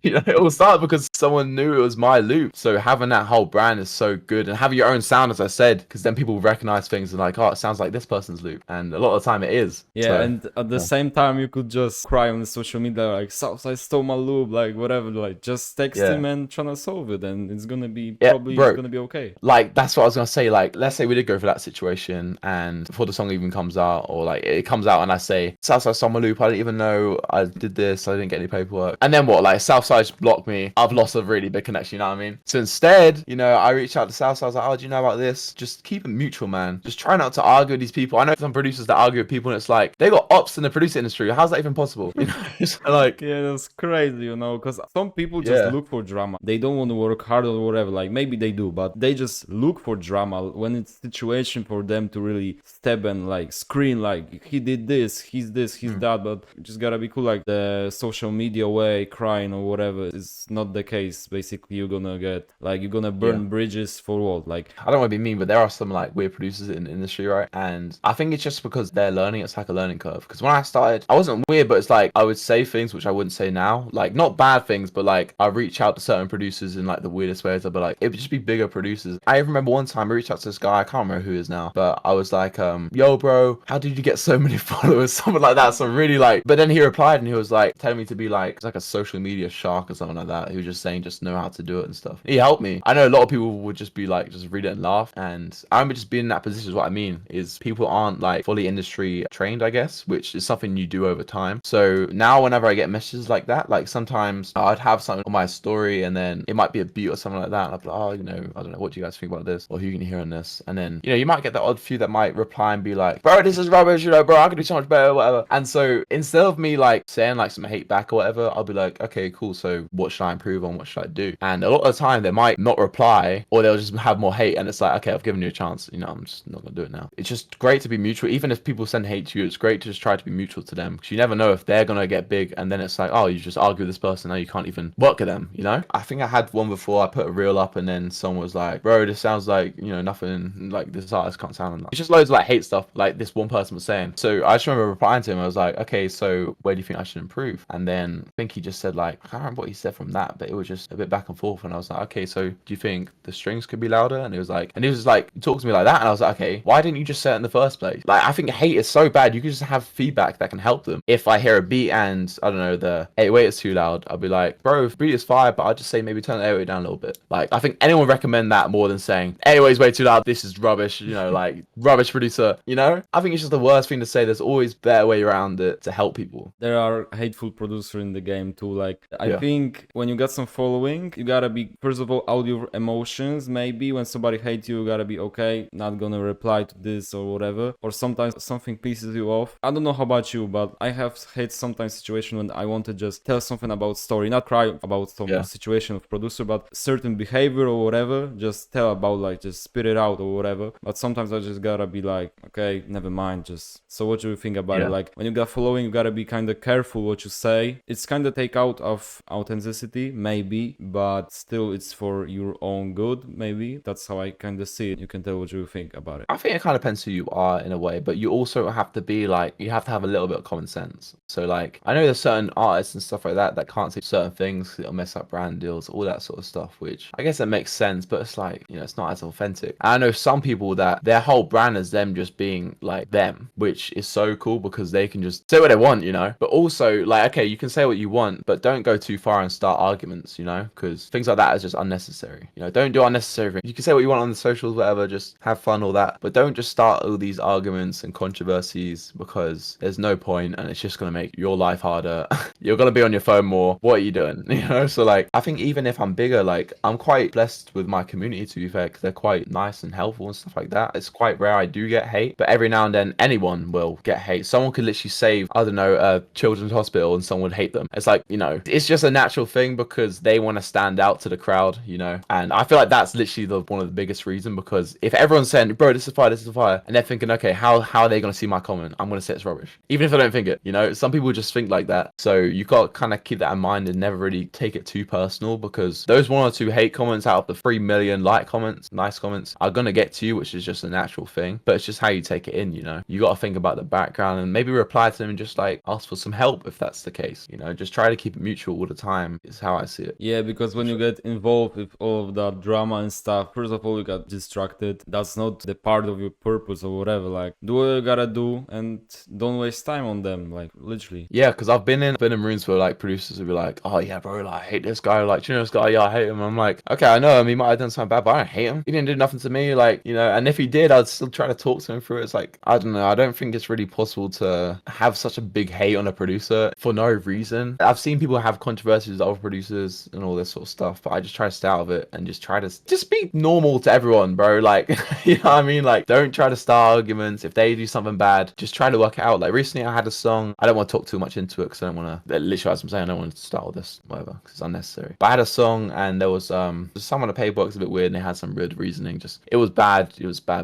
you know, it all started because someone knew it was my loop. So having that whole brand is so good, and having your own sound, as I said, because then people recognize things and like, oh, it sounds like this person's loop, and a lot of the time it is. Yeah, so, and at the same time, you could just cry on the social media like, Southside stole my loop, like whatever. Like just text him and trying to solve it, and it's gonna be probably bro, it's gonna be okay. Like that's what I was gonna say. Like, let's say we did go for that situation, and before the song even comes out, or like it comes out, and I say Southside stole my loop, I didn't even know I did this, I didn't get any paperwork, and then what? Like Southside blocked me. I've lost a really big connection, you know what I mean? So instead, you know, I reached out to Southside. I was like, oh, do you know about this? Just keep it mutual, man. Just try not to argue with these people. I know some producers that argue with people, and it's like they got ops in the producer industry. How's that even possible? You know, it's like, yeah, that's crazy, you know, because some people just look for drama. They don't want to work hard or whatever. Like maybe they do, but they just look for drama when it's situation for them to really step and like scream like he did this, he's that. But you just gotta be cool. Like the social media way, crying or whatever is not the case. Basically, you're gonna burn bridges for what? Like I don't want to be mean, but there are some like weird producers in the industry, right? And I think it's just because they're learning. It's like a learning curve. Because when I started, I wasn't weird, but it's like I would say things which I wouldn't say now. Like not bad things, but like I reach out to certain producers in like the weirdest ways. I'd be like, it would just be bigger producers. I remember one time I reached out to this guy. I can't remember who he is now, but I was like, yo, bro, how did you get so many followers? Something like that. So really like, but then he replied and he was like telling me to be like, it's like a social media shark or something like that. He was just saying, just know how to do it and stuff. He helped me. I know a lot of people would just be like, just read it and laugh. And I remember just being in that position is what I mean, is people aren't like fully industry trained, I guess, which is something you do over time. So now whenever I get messages like that, like sometimes I'd have something on my story and then it might be a beat or something like that. And I'd be like, oh, you know, I don't know, what do you guys think about this? Or who can you hear on this? And then, you know, you might get the odd few that might reply and be like, bro, this is rubbish, you know, bro, I can do so much better, whatever. And so instead of me like saying like some hate back or whatever, I'll be like, okay, cool. also what should I improve on, what should I do? And a lot of the time they might not reply, or they'll just have more hate, and it's like, okay, I've given you a chance, you know, I'm just not gonna do it now. It's just great to be mutual. Even if people send hate to you, it's great to just try to be mutual to them, because you never know if they're gonna get big, and then it's like, oh, you just argue with this person, now you can't even work with them, you know? I think I had one before, I put a reel up, and then someone was like, bro, this sounds like, you know, nothing, like this artist can't sound enough. It's just loads of like hate stuff like this one person was saying. So I just remember replying to him. I was like, okay, so where do you think I should improve? And then I think he just said like, I can't remember what he said from that, but it was just a bit back and forth. And I was like, okay, so do you think the strings could be louder? And he was just like, talk to me like that. And I was like, okay, why didn't you just say it in the first place? Like, I think hate is so bad. You can just have feedback that can help them. If I hear a beat and I don't know, the 808 is too loud, I'll be like, bro, if beat is fire, but I'll just say maybe turn the 808 down a little bit. Like, I think anyone would recommend that more than saying 808 is way too loud, this is rubbish, you know, like rubbish producer, you know? I think it's just the worst thing to say. There's always better way around it to help people. There are hateful producers in the game too. Like, I think when you got some following, you gotta be, first of all, out your emotions. Maybe when somebody hates you, you gotta be okay, not gonna reply to this or whatever. Or sometimes something pisses you off. I don't know how about you, but I have had sometimes situation when I want to just tell something about story, not cry about some situation of producer, but certain behavior or whatever, just tell about, like, just spit it out or whatever. But sometimes I just gotta be like, okay, never mind, just, so what do you think about it? Like, when you got following, you gotta be kind of careful what you say. It's kind of take out of authenticity, maybe, but still it's for your own good, maybe. That's how I kind of see it. You can tell what you think about it. I think it kind of depends who you are in a way, but you also have to be like, you have to have a little bit of common sense. So like, I know there's certain artists and stuff like that that can't say certain things, it'll mess up brand deals, all that sort of stuff, which I guess that makes sense, but it's like, you know, it's not as authentic. And I know some people that their whole brand is them just being like them, which is so cool because they can just say what they want, you know? But also, like, okay, you can say what you want, but don't go too far and start arguments, you know? Because things like that is just unnecessary. You know, don't do unnecessary things. You can say what you want on the socials, whatever, just have fun, all that. But don't just start all these arguments and controversies because there's no point and it's just going to make your life harder. You're going to be on your phone more. What are you doing? You know? So, like, I think even if I'm bigger, like, I'm quite blessed with my community, to be fair, because they're quite nice and helpful and stuff like that. It's quite rare I do get hate, but every now and then anyone will get hate. Someone could literally save, I don't know, a children's hospital and someone would hate them. It's like, you know, it's just a natural thing because they want to stand out to the crowd, you know? And I feel like that's literally one of the biggest reasons, because if everyone's saying, bro, this is fire, and they're thinking, okay, how are they going to see my comment? I'm going to say it's rubbish. Even if I don't think it, you know? Some people just think like that. So you got to kind of keep that in mind and never really take it too personal, because those 1 or 2 hate comments out of the 3 million like comments, nice comments, are going to get to you, which is just a natural thing. But it's just how you take it in, you know? You got to think about the background and maybe reply to them and just like ask for some help if that's the case, you know? Just try to keep it mutual all the time is how I see it. Yeah, because when you get involved with all of that drama and stuff, first of all, you got distracted. That's not the part of your purpose or whatever. Like, do what you gotta do and don't waste time on them, like, literally. Yeah, because I've been in rooms where like producers will be like, oh yeah, bro, like, I hate this guy, like, do you know this guy? Yeah, I hate him. I'm like, okay, I know him, he might have done something bad, but I don't hate him. He didn't do nothing to me, like, you know, and if he did, I'd still try to talk to him through it. It's like, I don't know, I don't think it's really possible to have such a big hate on a producer for no reason. I've seen people have controversies with other producers and all this sort of stuff, but I just try to stay out of it and just try to just be normal to everyone, bro. Like, you know what I mean? Like, don't try to start arguments. If they do something bad, just try to work it out. Like, recently I had a song, I don't want to talk too much into it because I don't want to, literally as I'm saying, I don't want to start all this, whatever, because it's unnecessary. But I had a song and there was some on the paperwork's a bit weird and they had some weird reasoning. Just, it was bad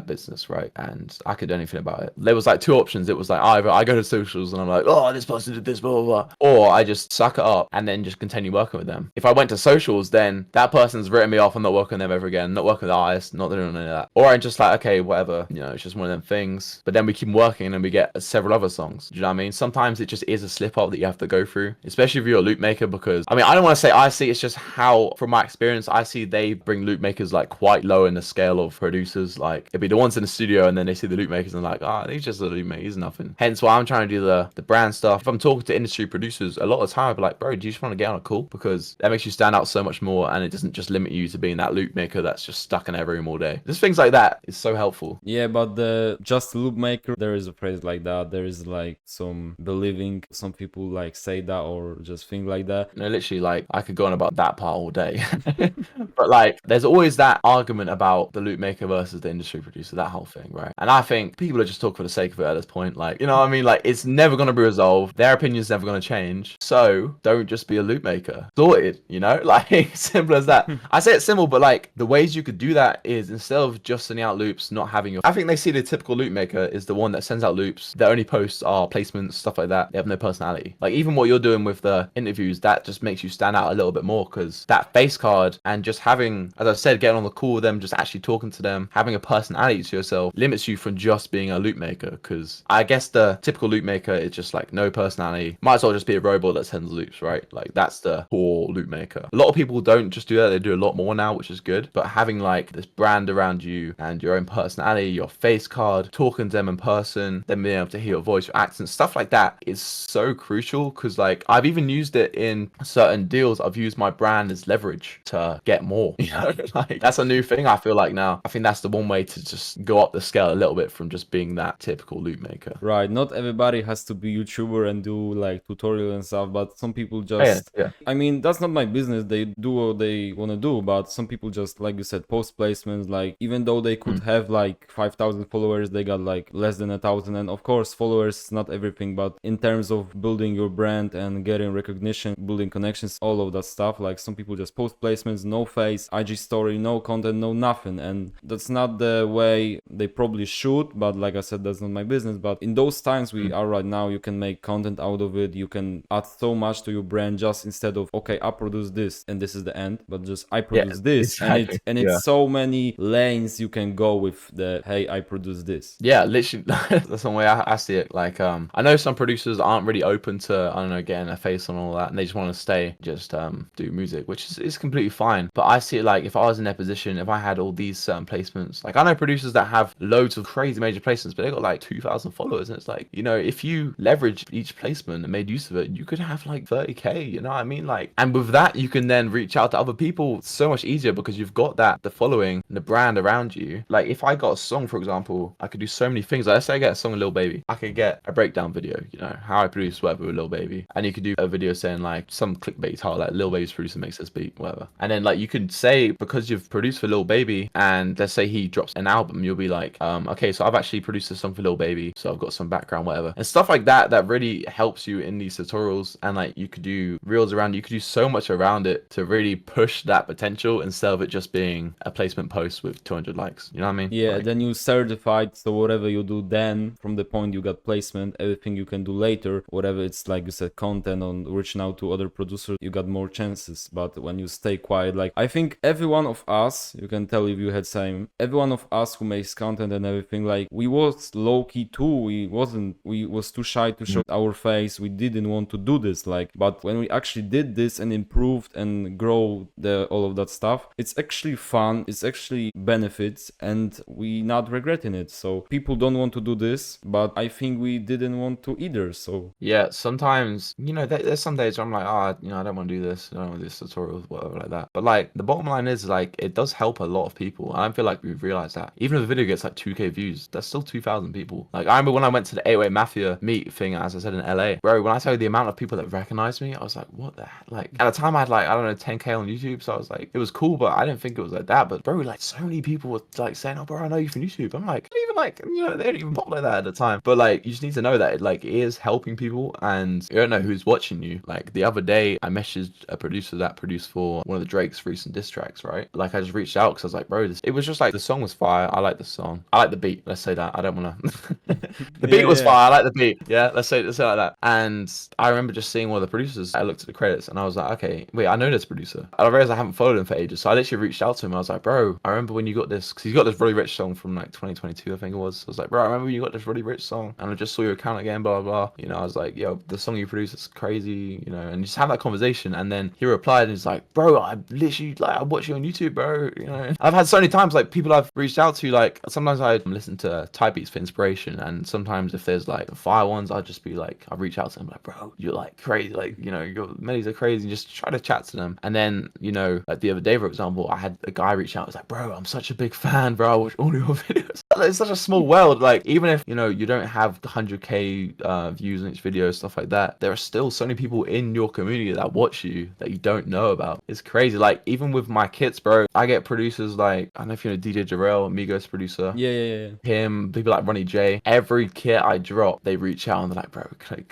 business, right? And I could do anything about it. There was like 2 options. It was like, either I go to socials and I'm like, oh, this person did this, blah, blah, blah. Or I just suck it up and then just continue working with them. If I went to socials, then that person's written me off. I'm not working with them ever again. Not working with artists, not doing any of that. Or I'm just like, okay, whatever, you know, it's just one of them things. But then we keep working and we get several other songs. Do you know what I mean? Sometimes it just is a slip up that you have to go through, especially if you're a loop maker, because I mean, I don't want to say I see, it's just how, from my experience, I see they bring loop makers like quite low in the scale of producers. Like, it'd be the ones in the studio and then they see the loop makers and like, ah, he's just a loop maker, he's nothing. Hence why I'm trying to do the brand stuff. If I'm talking to industry producers, a lot of the time I'd be like, bro, do you just want to get on a call? Because that makes you stand out so much more and it doesn't just limit you to being that loop maker that's just stuck in their room all day. Just things like that is so helpful. Yeah, but the just loop maker, there is a phrase like that. There is like some believing, some people like say that or just think like that. No, literally, like, I could go on about that part all day. But like, there's always that argument about the loop maker versus the industry producer, that whole thing, right? And I think people are just talking for the sake of it at this point. Like, you know what I mean? Like, it's never going to be resolved. Their opinion's never going to change. So don't just be a loop maker. Sorted, you know, like simple as that. I say it's simple, but like the ways you could do that is instead of just sending out loops, not having your, I think they see the typical loop maker is the one that sends out loops. Their only posts are placements, stuff like that. They have no personality. Like even what you're doing with the interviews, that just makes you stand out a little bit more because that face card and just having, as I said, getting on the call with them, just actually talking to them, having a personality to yourself limits you from just being a loop maker. Because I guess the typical loop maker is just like no personality. Might as well just be a robot that sends loops, right? Like that's the core loop maker. A lot of people don't just do that. They do a lot more now, which is good. But having like this brand around you and your own personality, your face card, talking to them in person, then being able to hear your voice, your accent, stuff like that is so crucial. Because like I've even used it in certain deals. I've used my brand as leverage to get more. You know, like that's a new thing I feel like now. I think that's the one way to just go up the scale a little bit from just being that typical loop maker. Right, not everybody has to be YouTuber and do like tutorial and stuff, but some people just I mean, that's not my business. They do what they want to do, but some people just, like you said, post placements, like even though they could have like 5,000 followers, they got like less than 1,000. And of course, followers is not everything, but in terms of building your brand and getting recognition, building connections, all of that stuff, like some people just post placements, no face, IG story, no content, no nothing. And that's not the way they probably should, but like I said, that's not my business. But in those times we are right now, you can make content out of it. You can add so much to your brand just instead of, okay, I produce this and this is the end, but just I produce this. Exactly. And it's so many lanes you can go with the, hey, I produce this. Yeah, literally, that's one way I see it. Like, I know some producers aren't really open to, I don't know, getting a face on all that, and they just want to stay, just do music, which is completely fine. But I see it like if I was in their position, if I had all these certain placements, like I know producers that have loads of crazy major placements, but they got like 2,000 followers, and it's like, you know, if you leverage each placement and made use of it, you could have like 30k, you know what I mean? Like, and with that, you can then reach out to other people so much easier because you've got that, the following, the brand around you. Like if I got a song, for example, I could do so many things. Like, let's say I get a song with Lil Baby, I could get a breakdown video, you know, how I produce whatever with Lil Baby, and you could do a video saying like some clickbait title, like Lil Baby's producer makes this beat, whatever. And then like you could say, because you've produced for Lil Baby, and let's say he drops an album, you'll be like, okay, so I've actually produced a song for Lil Baby, so I've got some background, whatever, and stuff like that. That really helps you in these tutorials. And like you could do reels around, you could do so much around it to really push that potential instead of it just being a placement post with 200 likes. You know what I mean? Yeah, like, then you certified, so whatever you do then, from the point you got placement, everything you can do later, whatever it's like you said, content on reaching out to other producers, you got more chances. But when you stay quiet, like I think every one of us, you can tell if you had same, every one of us who makes content and everything, like we was low key too. We was too shy to show our face. We didn't want to do this, like, but when we actually did this and improved and grow all of that stuff, it's actually fun, it's actually benefits, and we not regretting it. So people don't want to do this, but I think we didn't want to either. So yeah, sometimes, you know, there's some days where I'm like, you know, I don't want to do this, I don't want to do this tutorial, whatever, like that. But like the bottom line is like it does help a lot of people. I don't feel like we've realized that. Even if the video gets like 2k views, that's still 2,000 people. Like I remember when I went to the 808 Mafia meet thing, as I said, in LA, bro, when I tell you the amount of people that recognized me, I was like, what the heck? Like at the time I had like, I don't know, 10k on YouTube, so I was like, it was cool, but I didn't think it was like that. But bro, like so many people were like saying, oh bro, I know you from YouTube. I'm like, I don't even like, you know, they don't even pop like that at the time. But like you just need to know that it is helping people, and you don't know who's watching you. Like the other day I messaged a producer that produced for one of the Drake's recent diss tracks, right? Like I just reached out because I was like, bro, it was just like the song was fire. I like the song, I like the beat, let's say that. I don't want to the beat was fire, I like the beat, yeah, let's say it like that. And I remember just seeing one of the producers. I looked at the credits and I was like, okay, wait, I know this producer. And I realized I haven't followed him for ages, so I literally reached out to him. I was like, bro, I remember when you got this, because he's got this really rich song from like 2022, I think it was. I was like, bro, I remember when you got this really rich song, and I just saw your account again, blah blah blah. You know, I was like, yo, the song you produced is crazy, you know, and just have that conversation. And then he replied and he's like, bro, I literally, like, I watch you on YouTube, bro, you know. I've had so many times, like, people I've reached out to, like, sometimes I listen to type beats for inspiration, and sometimes if there's like fire ones, I'll just be like, I'll reach out to them like, bro, you're like crazy, like, you know, your melodies are crazy, and just try to chat to them. And then, you know, like the other day, for example, I had a guy reach out, was like, bro, I'm such a big fan, bro, I watch all your videos. it's such a small world. Like, even if, you know, you don't have the 100K views on each video, stuff like that, there are still so many people in your community that watch you that you don't know about. It's crazy. Like, even with my kits, bro, I get producers like, I don't know if you know DJ Jarrell, Migos producer. Yeah. Him, people like Ronnie J. Every kit I drop, they reach out and they're like, bro, can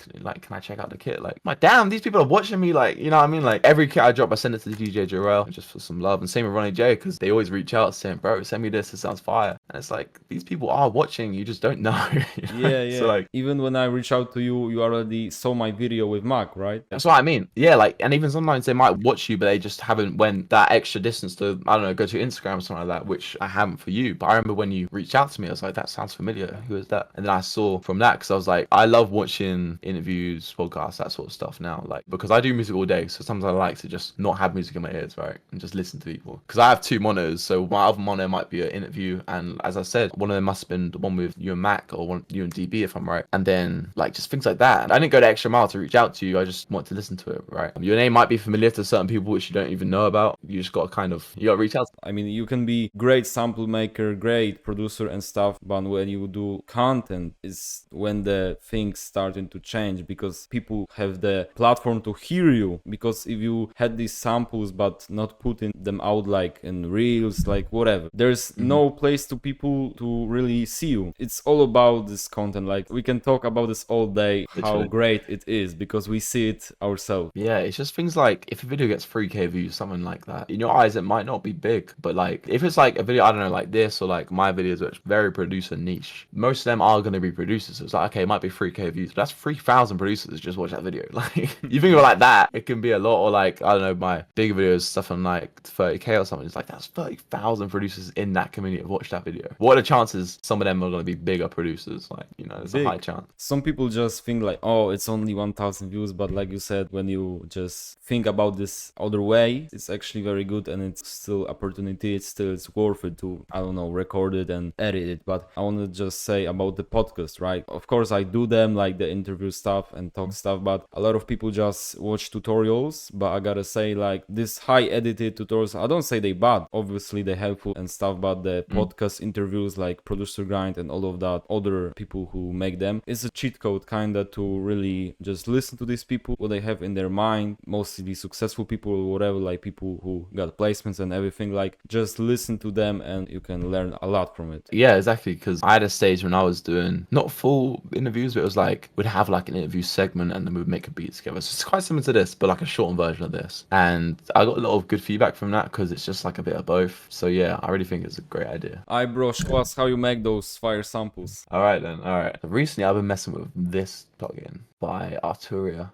I check out the kit? Like, damn, these people are watching me. Like, you know what I mean? Like, every kit I drop, I send it to DJ Jarrell just for some love. And same with Ronnie J, because they always reach out saying, bro, send me this. It sounds fire. And it's like, these people are watching. You just don't know. You know? Yeah. So, like, even when I reach out to you, you already saw my video with Mac, right? that's what I mean. Yeah, like, and even sometimes they might watch you, but they just haven't went that extra distance to, I don't know, go to Instagram or something like that, which I haven't for you. But I remember when you reached out to me, I was like, that sounds familiar. Who is that? And then I saw from that, because I was like, I love watching interviews, podcasts, that sort of stuff now. Like, because I do music all day, so sometimes I like to just not have music in my ears, right? And just listen to people. Because I have 2 monitors, so my other monitor might be an interview. And as I said, one of them must have been the one with you and Mac, or you and DB, if I'm right. And then, like, just things like that. I didn't go the extra mile to reach out to you. I just want to listen to it, right? Your name might be familiar to certain people which you don't even know about. You just got to you got to reach out. I mean, you can be great sample maker, great producer and stuff, but when you do content is when the things starting to change, because people have the platform to hear you. Because if you had these samples but not putting them out like in reels, like whatever, there's no place to people to really see you. It's all about this content. Like, we can talk about this all day, how great it is, because we see it ourselves. Yeah, it's just things like, if a video gets 3K views, something like that, in your eyes it might not be big, but like, if it's like a video, I don't know, like this, or like my videos, which are very producer niche, most of them are going to be producers. So it's like, okay, it might be 3K views, but that's 3,000 producers just watch that video. Like, you think of it like that, it can be a lot. Or like, I don't know, my bigger videos, stuff on like 30K or something, it's like, that's 30,000 producers in that community have watched that video. What are the chances some of them are going to be bigger producers? Like, you know, there's a high chance. Some people just think like, oh, it's only 1,000 views, but like you said, when you just think about this other way, it's actually very good, and it's still opportunity. It's worth it to, I don't know, record it and edit it. But I want to just say about the podcast, right? Of course, I do them, like the interview stuff and talk stuff, but a lot of people just watch tutorials. But I gotta say, like, this high edited tutorials, I don't say they bad, obviously they're helpful and stuff, but the podcast interviews like Producer Grind and all of that, other people who make them, it's a cheat code kinda to really just listen to these people, what they have in their mind, mostly successful people or whatever, like people who got placements and everything. Like, just listen to them and you can learn a lot from it. Yeah, exactly. Because I had a stage when I was doing not full interviews, but it was like, we'd have like an interview segment and then we'd make a beat together. So it's quite similar to this, but like a shortened version of this. And I got a lot of good feedback from that, because it's just like a bit of both. So yeah, I really think it's a great idea. Alright, bro, show us how you make those fire samples. All right then. All right. Recently, I've been messing with this plugin by Arturia.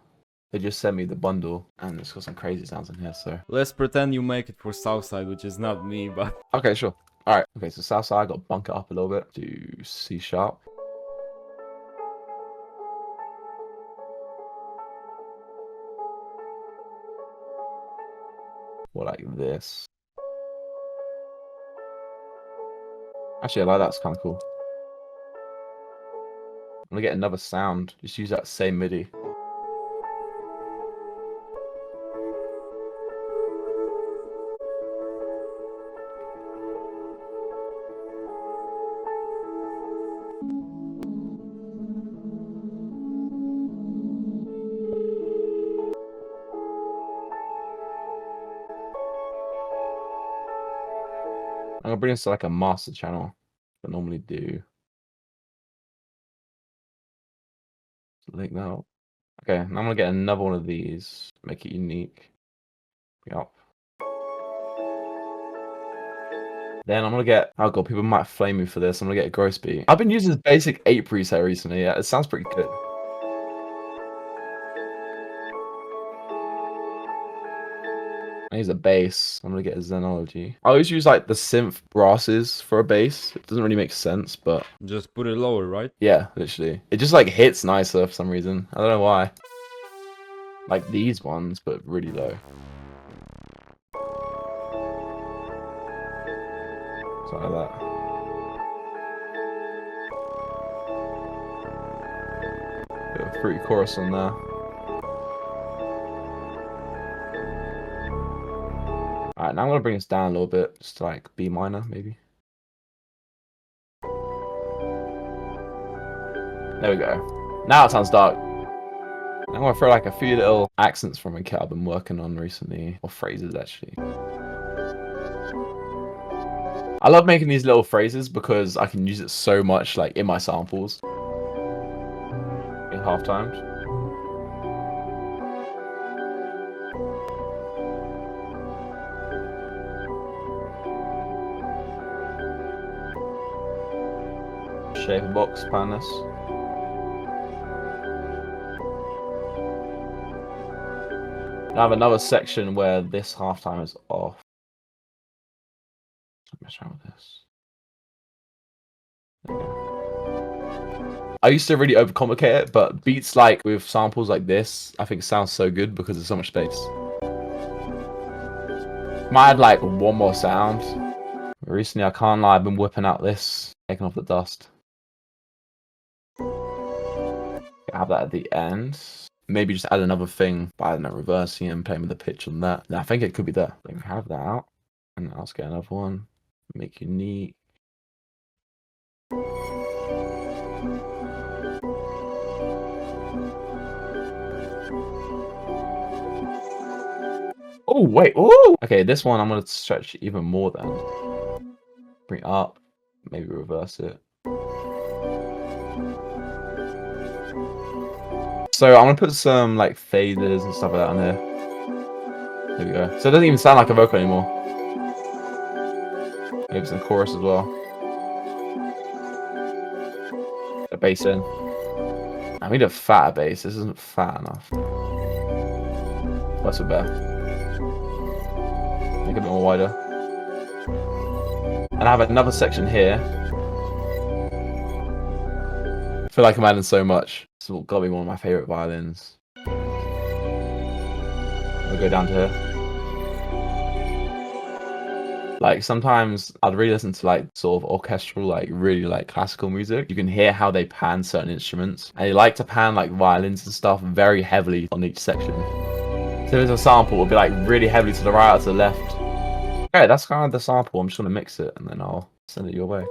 They just sent me the bundle, and it's got some crazy sounds in here. So Let's pretend you make it for Southside, which is not me, but okay, sure. All right. Okay, so Southside, I got to bunk it up a little bit to C#. Or like this. Actually, I like that. It's kind of cool. I'm gonna get another sound. Just use that same MIDI. I'm gonna bring this to like a master channel. I normally do. Link that up. Okay, now I'm gonna get another one of these. Make it unique. Yep. Then I'm gonna get, oh god, people might flame me for this. I'm gonna get a gross beat. I've been using this basic 8 preset recently. Yeah, it sounds pretty good. I use a bass. I'm gonna get a Xenology. I always use like the synth brasses for a bass. It doesn't really make sense, but just put it lower, right? yeah, literally. It just like hits nicer for some reason. I don't know why. Like these ones, but really low. Something like that. Bit of a fruity chorus on there. Alright, now I'm gonna bring this down a little bit, just to like B minor maybe. There we go. Now it sounds dark. I'm gonna throw like a few little accents from a kit I've been working on recently, or phrases actually. I love making these little phrases because I can use it so much like in my samples. In half times. Shape a box, plan this. I have another section where this halftime is off. Mess around with this. There we go. I used to really overcomplicate it, but beats like with samples like this, I think sounds so good because there's so much space. Might add like one more sound. Recently, I can't lie, I've been whipping out this, taking off the dust. Have that at the end. Maybe just add another thing by, I don't know, reversing and playing with the pitch on that. I think it could be there. Then have that out. And I'll just get another one. Make it neat. Oh, wait. Oh! Okay, this one I'm going to stretch even more then. Bring it up. Maybe reverse it. So I'm gonna put some like faders and stuff like that on here. There we go. So it doesn't even sound like a vocal anymore. Maybe some chorus as well. A bass in. I need a fatter bass. This isn't fat enough. That's a better. Make it a bit more wider. And I have another section here. I feel like I'm adding so much. This will gotta be one of my favorite violins. We'll go down to here. Like sometimes I'd really listen to like sort of orchestral, like really like classical music. You can hear how they pan certain instruments, and they like to pan like violins and stuff very heavily on each section. So there's a sample, it'll be like really heavily to the right or to the left. Okay, that's kind of the sample. I'm just gonna mix it and then I'll send it your way.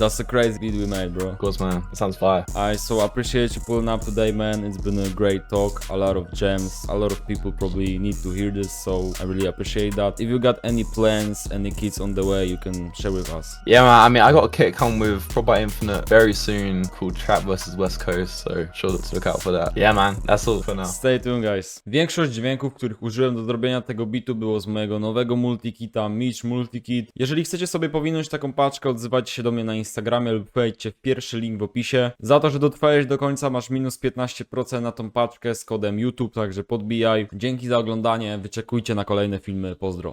That's a crazy beat we made, bro. Of course, man. It sounds fire. I so appreciate you pulling up today, man. It's been a great talk, a lot of gems. A lot of people probably need to hear this, so I really appreciate that. If you got any plans, any kits on the way, you can share with us. Yeah, man. I mean, I got a kit coming with Prowadzenie Infinite very soon called Trap vs West Coast, so sure to look out for that. Yeah, man. That's all for now. Stay tuned, guys. Większość dźwięków, których użyłem do zrobienia tego bitu, było z mojego nowego multikita, Mitch Multikit. Jeżeli chcecie sobie powinąć taką paczkę, odzywajcie się do mnie na Instagramie. Instagramie lub wejdźcie w pierwszy link w opisie. Za to, że dotrwałeś do końca, masz minus 15% na tą paczkę z kodem YouTube, także podbijaj. Dzięki za oglądanie, wyczekujcie na kolejne filmy, pozdro.